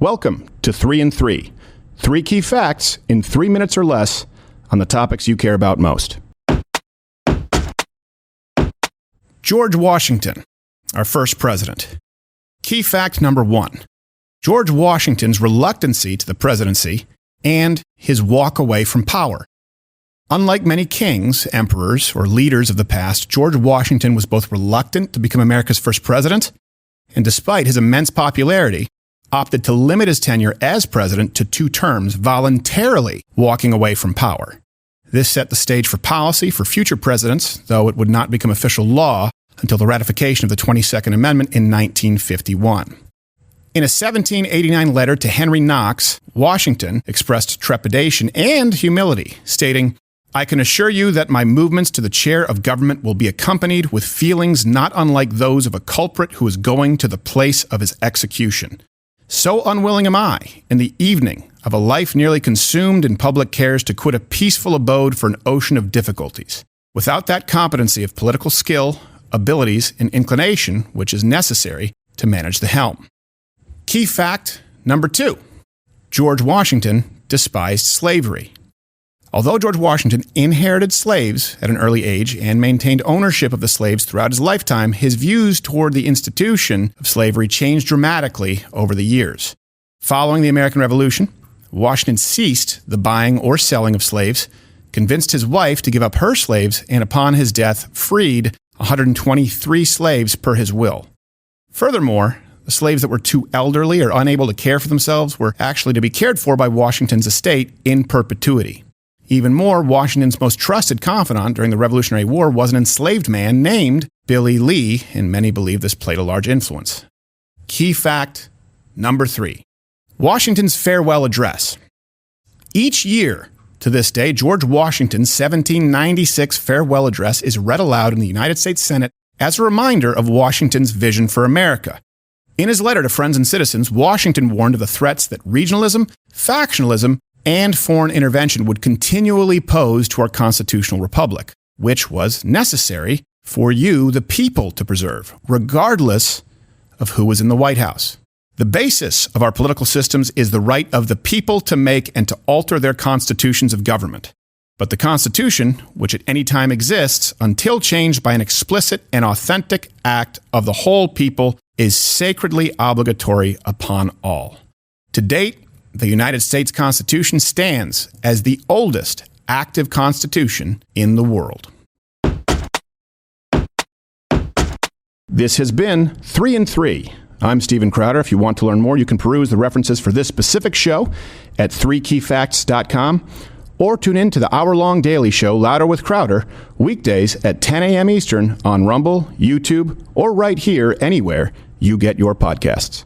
Welcome to 3 in 3. 3 key facts in 3 minutes or less on the topics you care about most. George Washington, our first president. Key fact number 1. George Washington's reluctancy to the presidency and his walk away from power. Unlike many kings, emperors, or leaders of the past, George Washington was both reluctant to become America's first president and, despite his immense popularity, opted to limit his tenure as president to 2 terms, voluntarily walking away from power. This set the stage for policy for future presidents, though it would not become official law until the ratification of the 22nd Amendment in 1951. In a 1789 letter to Henry Knox, Washington expressed trepidation and humility, stating, "I can assure you that my movements to the chair of government will be accompanied with feelings not unlike those of a culprit who is going to the place of his execution. So unwilling am I, in the evening of a life nearly consumed in public cares, to quit a peaceful abode for an ocean of difficulties, without that competency of political skill, abilities, and inclination which is necessary to manage the helm." Key fact number 2. George Washington despised slavery. Although George Washington inherited slaves at an early age and maintained ownership of the slaves throughout his lifetime, his views toward the institution of slavery changed dramatically over the years. Following the American Revolution, Washington ceased the buying or selling of slaves, convinced his wife to give up her slaves, and upon his death freed 123 slaves per his will. Furthermore, the slaves that were too elderly or unable to care for themselves were actually to be cared for by Washington's estate in perpetuity. Even more, Washington's most trusted confidant during the Revolutionary War was an enslaved man named Billy Lee, and many believe this played a large influence. Key fact number 3. Washington's farewell address. Each year, to this day, George Washington's 1796 farewell address is read aloud in the United States Senate as a reminder of Washington's vision for America. In his letter to friends and citizens, Washington warned of the threats that regionalism, factionalism, and foreign intervention would continually pose to our constitutional republic, which was necessary for you, the people, to preserve, regardless of who was in the White House. The basis of our political systems is the right of the people to make and to alter their constitutions of government. But the Constitution, which at any time exists until changed by an explicit and authentic act of the whole people, is sacredly obligatory upon all. To date, the United States Constitution stands as the oldest active constitution in the world. This has been 3 in 3. I'm Steven Crowder. If you want to learn more, you can peruse the references for this specific show at 3keyfacts.com or tune in to the hour-long daily show Louder with Crowder weekdays at 10 a.m. Eastern on Rumble, YouTube, or right here anywhere you get your podcasts.